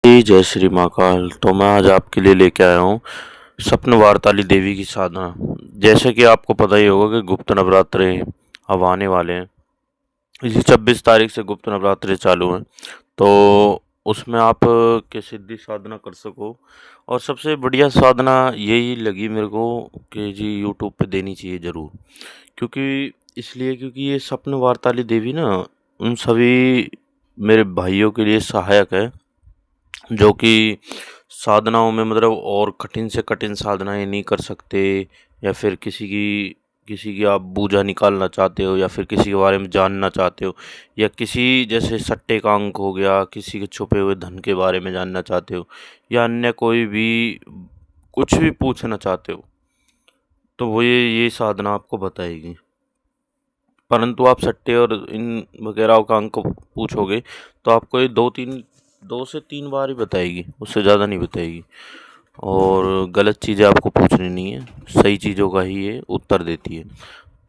जी, जय श्री महाकाल। तो मैं आज आपके लिए लेके आया हूँ स्वप्न वार्ताली देवी की साधना। जैसे कि आपको पता ही होगा कि गुप्त नवरात्रे अब आने वाले हैं। इसी 26 तारीख से गुप्त नवरात्रे चालू हैं। तो उसमें आप के सिद्धि साधना कर सको। और सबसे बढ़िया साधना यही लगी मेरे को कि जी यूट्यूब पे देनी चाहिए ज़रूर। क्योंकि ये स्वप्न वार्ताली देवी ना उन सभी मेरे भाइयों के लिए सहायक है जो कि साधनाओं में मतलब और कठिन से कठिन साधनाएँ नहीं कर सकते, या फिर किसी की आप बूझा निकालना चाहते हो, या फिर किसी के बारे में जानना चाहते हो, या किसी जैसे सट्टे का अंक हो गया, किसी के छुपे हुए धन के बारे में जानना चाहते हो, या अन्य कोई भी कुछ भी पूछना चाहते हो, तो वो ये साधना आपको बताएगी। परंतु आप सट्टे और इन वगैरह का अंक पूछोगे तो आपको ये 2 से 3 बार ही बताएगी, उससे ज़्यादा नहीं बताएगी। और गलत चीज़ें आपको पूछनी नहीं है, सही चीज़ों का ही ये उत्तर देती है।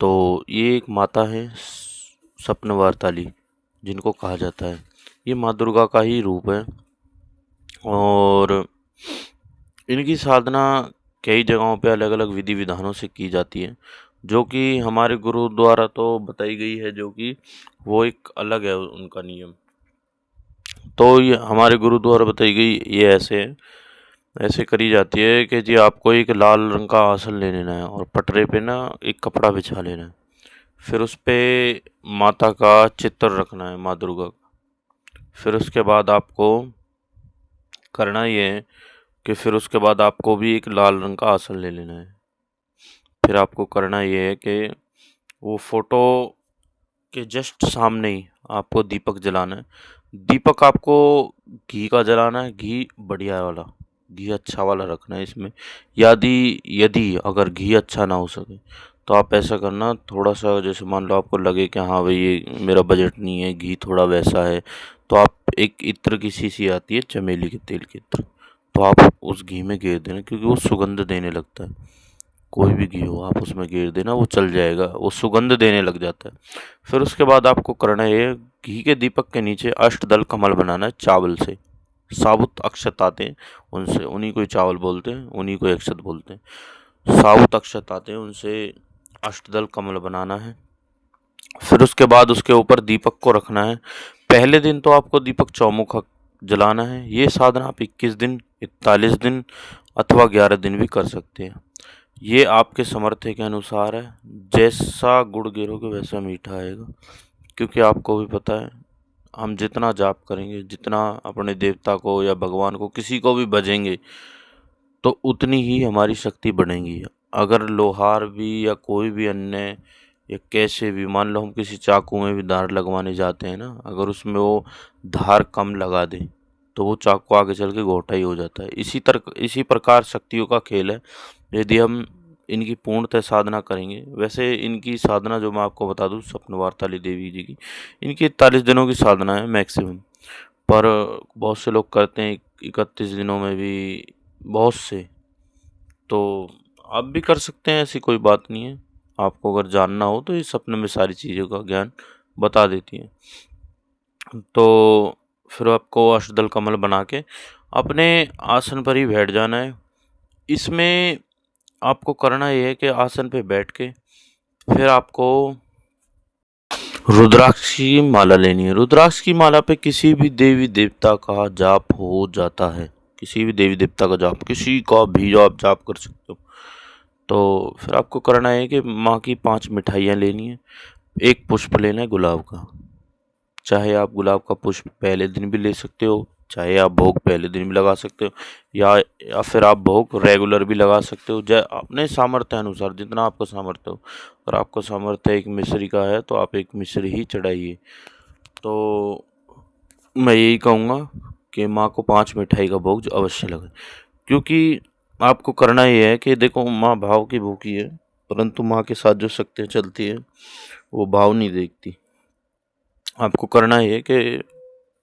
तो ये एक माता है स्वप्न वार्ताली, जिनको कहा जाता है। ये माँ दुर्गा का ही रूप है। और इनकी साधना कई जगहों पे अलग अलग विधि विधानों से की जाती है, जो कि हमारे गुरु द्वारा तो बताई गई है, जो कि वो एक अलग है उनका नियम। तो ये हमारे गुरु द्वारा बताई गई ये ऐसे करी जाती है कि जी आपको एक लाल रंग का आसन ले लेना है और पटरे पे ना एक कपड़ा बिछा लेना है। फिर उस पे माता का चित्र रखना है, माँ दुर्गा का। फिर उसके बाद आपको करना ये है कि फिर उसके बाद आपको भी एक लाल रंग का आसन ले लेना है। फिर आपको करना ये है कि वो फोटो के जस्ट सामने ही आपको दीपक जलाना है। दीपक आपको घी का जलाना है, घी बढ़िया वाला, घी अच्छा वाला रखना है इसमें। यदि यदि अगर घी अच्छा ना हो सके तो आप ऐसा करना, थोड़ा सा जैसे मान लो आपको लगे कि हाँ भाई ये मेरा बजट नहीं है, घी थोड़ा वैसा है, तो आप एक इत्र की शीशी आती है चमेली के तेल की इत्र, तो आप उस घी में गेर देना, क्योंकि वो सुगंध देने लगता है। कोई भी घी हो आप उसमें गेर देना, वो चल जाएगा, वो सुगंध देने लग जाता है। फिर उसके बाद आपको करना है, घी के दीपक के नीचे अष्टदल कमल बनाना है चावल से। साबुत अक्षत आते हैं उनसे, उन्हीं को चावल बोलते हैं, उन्हीं को अक्षत बोलते हैं। साबुत अक्षत आते हैं उनसे अष्टदल कमल बनाना है। फिर उसके बाद उसके ऊपर दीपक को रखना है। पहले दिन तो आपको दीपक चौमुखा जलाना है। ये साधना आप 21 दिन, 41 दिन अथवा 11 दिन भी कर सकते हैं। ये आपके सामर्थ्य के अनुसार है। जैसा गुड़ गिरोगे वैसा मीठा आएगा। क्योंकि आपको भी पता है, हम जितना जाप करेंगे, जितना अपने देवता को या भगवान को किसी को भी भजेंगे, तो उतनी ही हमारी शक्ति बढ़ेगी। अगर लोहार भी या कोई भी अन्य, या कैसे भी मान लो हम किसी चाकू में भी धार लगवाने जाते हैं ना, अगर उसमें वो धार कम लगा दें तो वो चाकू आगे चल के घोटा ही हो जाता है। इसी प्रकार शक्तियों का खेल है। यदि हम इनकी पूर्णतः साधना करेंगे, वैसे इनकी साधना जो मैं आपको बता दूं स्वप्न वार्ताली देवी जी की, इनकी 41 दिनों की साधना है मैक्सिमम। पर बहुत से लोग करते हैं 31 दिनों में भी, बहुत से। तो आप भी कर सकते हैं, ऐसी कोई बात नहीं है। आपको अगर जानना हो तो ये सपने में सारी चीज़ों का ज्ञान बता देती हैं। तो फिर आपको अष्टदल कमल बना के अपने आसन पर ही बैठ जाना है। इसमें आपको करना ये है कि आसन पे बैठ के फिर आपको रुद्राक्ष की माला लेनी है। रुद्राक्ष की माला पे किसी भी देवी देवता का जाप हो जाता है। किसी भी देवी देवता का जाप, किसी का भी आप जाप कर सकते हो। तो फिर आपको करना है कि माँ की 5 मिठाइयाँ लेनी है। एक पुष्प लेना है गुलाब का। चाहे आप गुलाब का पुष्प पहले दिन भी ले सकते हो, चाहे आप भोग पहले दिन भी लगा सकते हो, या फिर आप भोग रेगुलर भी लगा सकते हो, अपने सामर्थ्य अनुसार, जितना आपका सामर्थ्य हो। अगर आपका सामर्थ्य एक मिश्री का है तो आप एक मिश्री ही चढ़ाइए। तो मैं यही कहूँगा कि माँ को 5 मिठाई का भोग जो अवश्य लगे। क्योंकि आपको करना ये है कि देखो, माँ भाव की भूखी है, परंतु माँ के साथ जो शक्तियाँ चलती है वो भाव नहीं देखती। आपको करना ये है कि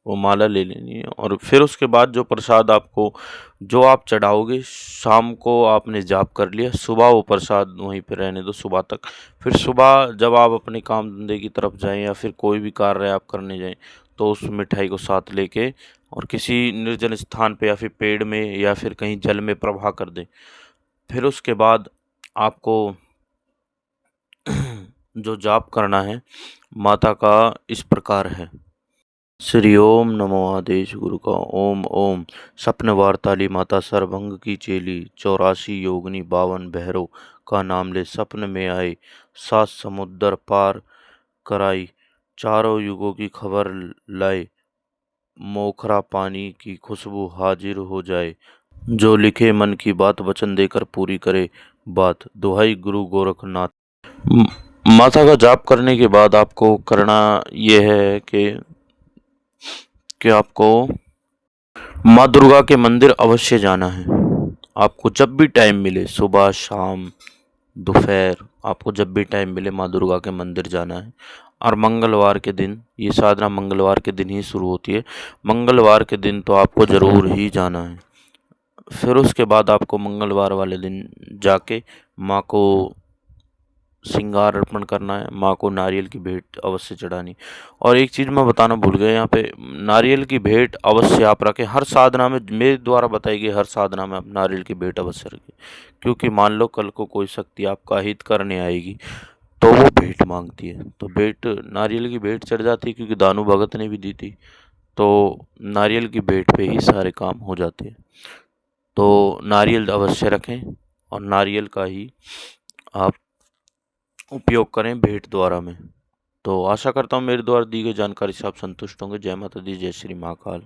वो माला ले लेनी है, और फिर उसके बाद जो प्रसाद आपको, जो आप चढ़ाओगे, शाम को आपने जाप कर लिया, सुबह वो प्रसाद वहीं पे रहने दो सुबह तक। फिर सुबह जब आप अपने काम धंधे की तरफ जाएं या फिर कोई भी कार्य आप करने जाएं, तो उस मिठाई को साथ लेके और किसी निर्जन स्थान पे या फिर पेड़ में या फिर कहीं जल में प्रवाह कर दें। फिर उसके बाद आपको जो जाप करना है माता का इस प्रकार है। श्री ओम नमो आदेश गुरु का ओम ओम सपन वार्ताली माता सरभंग की चेली 84 योगिनी 52 भैरव का नाम ले सपन में आए 7 समुद्र पार कराई चारों युगों की खबर लाए मोखरा पानी की खुशबू हाजिर हो जाए जो लिखे मन की बात वचन देकर पूरी करे बात दुहाई गुरु गोरखनाथ। म- माता का जाप करने के बाद आपको करना यह है कि आपको माँ दुर्गा के मंदिर अवश्य जाना है। आपको जब भी टाइम मिले सुबह शाम दोपहर आपको जब भी टाइम मिले माँ दुर्गा के मंदिर जाना है। और मंगलवार के दिन ये साधना मंगलवार के दिन ही शुरू होती है। मंगलवार के दिन तो आपको ज़रूर ही जाना है। फिर उसके बाद आपको मंगलवार वाले दिन जाके माँ को श्रृंगार अर्पण करना है, माँ को नारियल की भेंट अवश्य चढ़ानी। और एक चीज़ मैं बताना भूल गया यहाँ पे, नारियल की भेंट अवश्य आप रखें हर साधना में। मेरे द्वारा बताई गई हर साधना में आप नारियल की भेंट अवश्य रखें, क्योंकि मान लो कल को कोई शक्ति आपका हित करने आएगी तो वो भेंट मांगती है, तो भेंट नारियल की भेंट चढ़ जाती है, क्योंकि दानू भगत ने भी दी थी। तो नारियल की भेंट पे ही सारे काम हो जाते हैं। तो नारियल अवश्य रखें और नारियल का ही आप उपयोग करें भेंट द्वारा में। तो आशा करता हूँ मेरे द्वारा दी गई जानकारी से आप संतुष्ट होंगे। जय माता दी, जय श्री महाकाल।